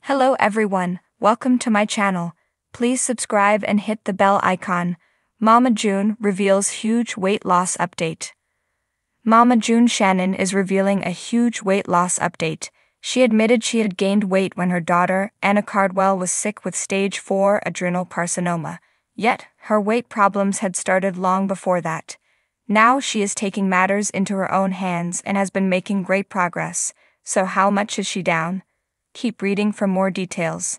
Hello everyone, welcome to my channel. Please subscribe and hit the bell icon. Mama June reveals huge weight loss update. Mama June Shannon is revealing a huge weight loss update. She admitted she had gained weight when her daughter, Anna Cardwell, was sick with stage 4 adrenal carcinoma. Yet, her weight problems had started long before that. Now she is taking matters into her own hands and has been making great progress. So how much is she down? Keep reading for more details.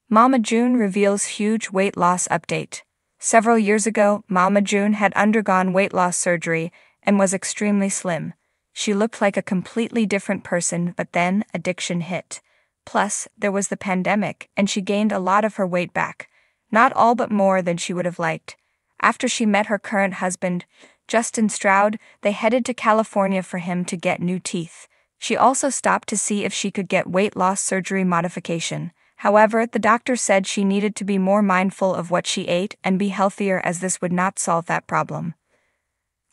Mama June reveals huge weight loss update. Several years ago, Mama June had undergone weight loss surgery and was extremely slim. She looked like a completely different person, but then addiction hit. Plus, there was the pandemic, and she gained a lot of her weight back. Not all, but more than she would have liked. After she met her current husband, Justin Stroud, they headed to California for him to get new teeth. She also stopped to see if she could get weight loss surgery modification. However, the doctor said she needed to be more mindful of what she ate and be healthier, as this would not solve that problem.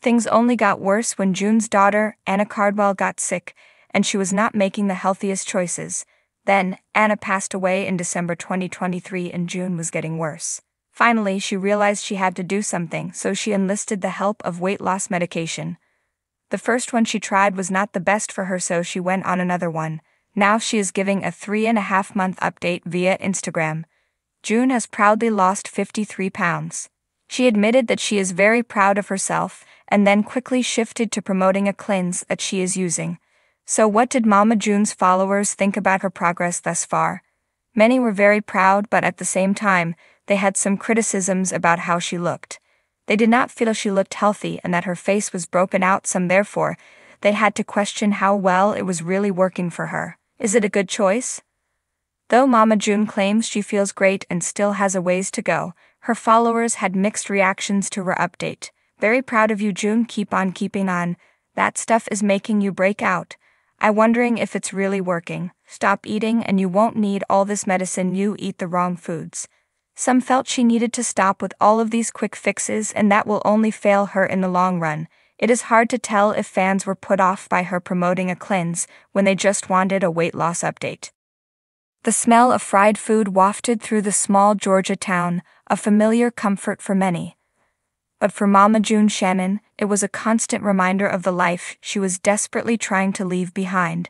Things only got worse when June's daughter, Anna Cardwell, got sick, and she was not making the healthiest choices. Then, Anna passed away in December 2023 and June was getting worse. Finally, she realized she had to do something, so she enlisted the help of weight loss medication. The first one she tried was not the best for her, so she went on another one. Now she is giving a 3.5-month update via Instagram. June has proudly lost 53 pounds. She admitted that she is very proud of herself, and then quickly shifted to promoting a cleanse that she is using. So what did Mama June's followers think about her progress thus far? Many were very proud, but at the same time, they had some criticisms about how she looked. They did not feel she looked healthy and that her face was broken out some, therefore, they had to question how well it was really working for her. Is it a good choice? Though Mama June claims she feels great and still has a ways to go, her followers had mixed reactions to her update. Very proud of you, June, keep on keeping on. That stuff is making you break out. I'm wondering if it's really working. Stop eating and you won't need all this medicine, you eat the wrong foods. Some felt she needed to stop with all of these quick fixes and that will only fail her in the long run. It is hard to tell if fans were put off by her promoting a cleanse when they just wanted a weight loss update. The smell of fried food wafted through the small Georgia town, a familiar comfort for many. But for Mama June Shannon, it was a constant reminder of the life she was desperately trying to leave behind.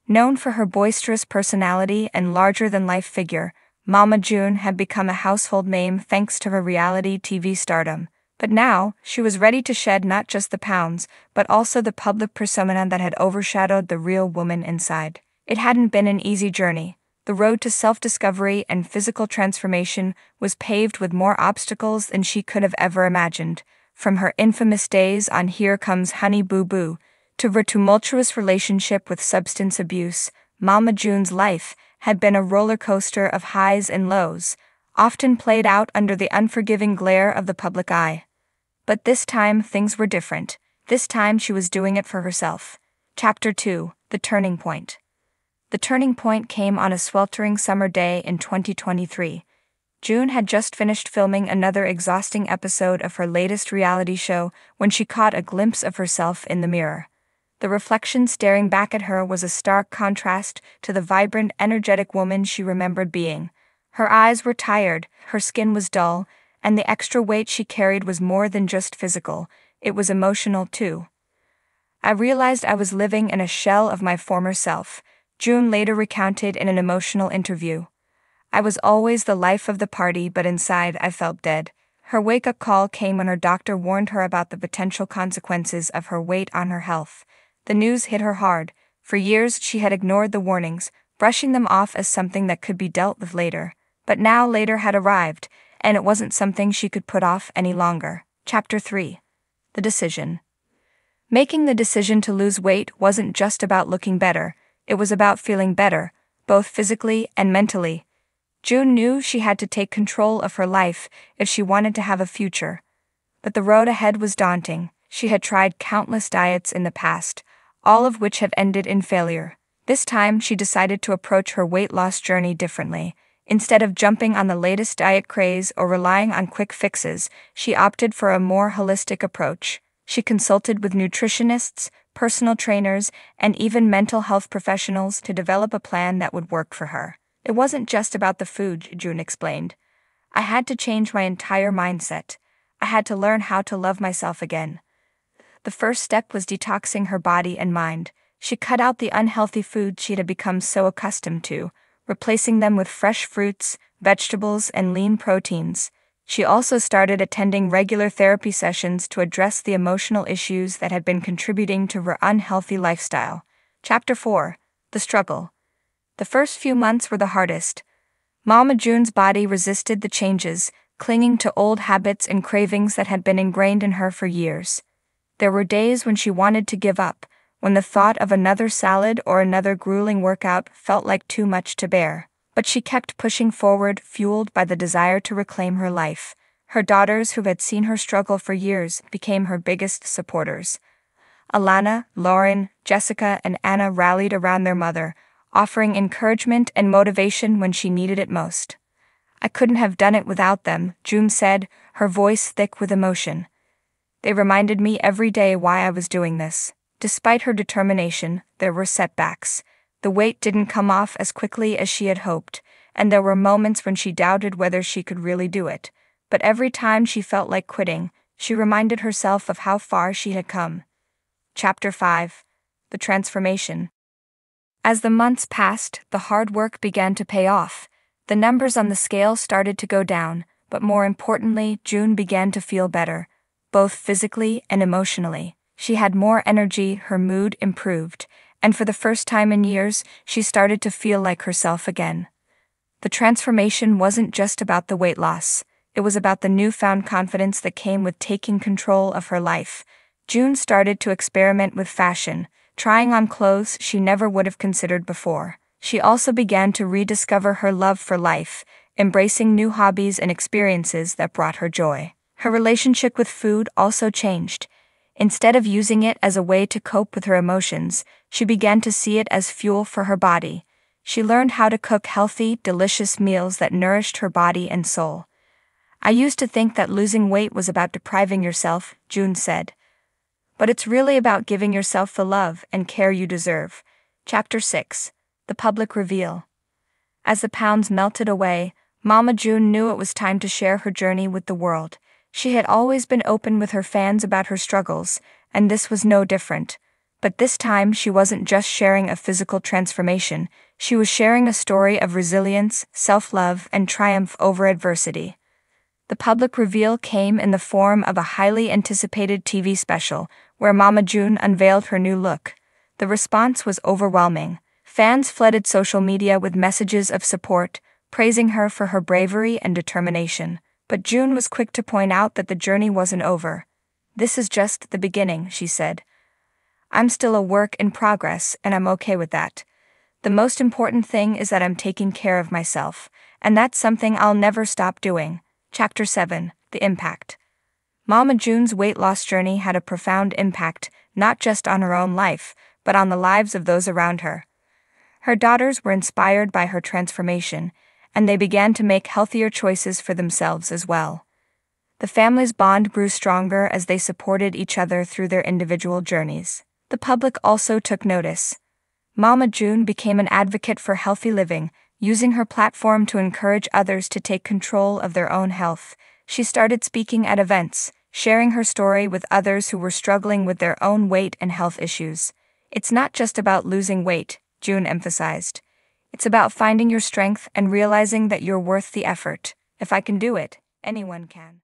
Known for her boisterous personality and larger-than-life figure, Mama June had become a household name thanks to her reality TV stardom. But now, she was ready to shed not just the pounds, but also the public persona that had overshadowed the real woman inside. It hadn't been an easy journey. The road to self-discovery and physical transformation was paved with more obstacles than she could have ever imagined. From her infamous days on Here Comes Honey Boo Boo, to her tumultuous relationship with substance abuse, Mama June's life had been a roller coaster of highs and lows, often played out under the unforgiving glare of the public eye. But this time things were different. This time she was doing it for herself. Chapter 2: The Turning Point. The turning point came on a sweltering summer day in 2023. June had just finished filming another exhausting episode of her latest reality show when she caught a glimpse of herself in the mirror. The reflection staring back at her was a stark contrast to the vibrant, energetic woman she remembered being. Her eyes were tired, her skin was dull, and the extra weight she carried was more than just physical, it was emotional too. I realized I was living in a shell of my former self, June later recounted in an emotional interview. I was always the life of the party, but inside I felt dead. Her wake-up call came when her doctor warned her about the potential consequences of her weight on her health. The news hit her hard. For years she had ignored the warnings, brushing them off as something that could be dealt with later. But now later had arrived, and it wasn't something she could put off any longer. Chapter 3: The Decision. Making the decision to lose weight wasn't just about looking better, it was about feeling better, both physically and mentally. June knew she had to take control of her life if she wanted to have a future. But the road ahead was daunting. She had tried countless diets in the past, all of which had ended in failure. This time she decided to approach her weight loss journey differently. Instead of jumping on the latest diet craze or relying on quick fixes, she opted for a more holistic approach. She consulted with nutritionists, personal trainers, and even mental health professionals to develop a plan that would work for her. It wasn't just about the food, June explained. I had to change my entire mindset. I had to learn how to love myself again. The first step was detoxing her body and mind. She cut out the unhealthy foods she had become so accustomed to, replacing them with fresh fruits, vegetables, and lean proteins. She also started attending regular therapy sessions to address the emotional issues that had been contributing to her unhealthy lifestyle. Chapter 4. The Struggle. The first few months were the hardest. Mama June's body resisted the changes, clinging to old habits and cravings that had been ingrained in her for years. There were days when she wanted to give up, when the thought of another salad or another grueling workout felt like too much to bear. But she kept pushing forward, fueled by the desire to reclaim her life. Her daughters, who had seen her struggle for years, became her biggest supporters. Alana, Lauren, Jessica, and Anna rallied around their mother, offering encouragement and motivation when she needed it most. I couldn't have done it without them, June said, her voice thick with emotion. They reminded me every day why I was doing this. Despite her determination, there were setbacks. The weight didn't come off as quickly as she had hoped, and there were moments when she doubted whether she could really do it. But every time she felt like quitting, she reminded herself of how far she had come. Chapter 5. The Transformation. As the months passed, the hard work began to pay off. The numbers on the scale started to go down, but more importantly, June began to feel better, both physically and emotionally. She had more energy, her mood improved, and for the first time in years, she started to feel like herself again. The transformation wasn't just about the weight loss, it was about the newfound confidence that came with taking control of her life. June started to experiment with fashion, trying on clothes she never would have considered before. She also began to rediscover her love for life, embracing new hobbies and experiences that brought her joy. Her relationship with food also changed. Instead of using it as a way to cope with her emotions, she began to see it as fuel for her body. She learned how to cook healthy, delicious meals that nourished her body and soul. I used to think that losing weight was about depriving yourself, June said. But it's really about giving yourself the love and care you deserve. Chapter 6. The Public Reveal. As the pounds melted away, Mama June knew it was time to share her journey with the world. She had always been open with her fans about her struggles, and this was no different. But this time she wasn't just sharing a physical transformation, she was sharing a story of resilience, self-love, and triumph over adversity. The public reveal came in the form of a highly anticipated TV special, where Mama June unveiled her new look. The response was overwhelming. Fans flooded social media with messages of support, praising her for her bravery and determination. But June was quick to point out that the journey wasn't over. "This is just the beginning," she said. "I'm still a work in progress, and I'm okay with that. The most important thing is that I'm taking care of myself, and that's something I'll never stop doing." Chapter 7. The Impact. Mama June's weight loss journey had a profound impact, not just on her own life, but on the lives of those around her. Her daughters were inspired by her transformation, and they began to make healthier choices for themselves as well. The family's bond grew stronger as they supported each other through their individual journeys. The public also took notice. Mama June became an advocate for healthy living, using her platform to encourage others to take control of their own health. She started speaking at events, sharing her story with others who were struggling with their own weight and health issues. "It's not just about losing weight," June emphasized. "It's about finding your strength and realizing that you're worth the effort. If I can do it, anyone can."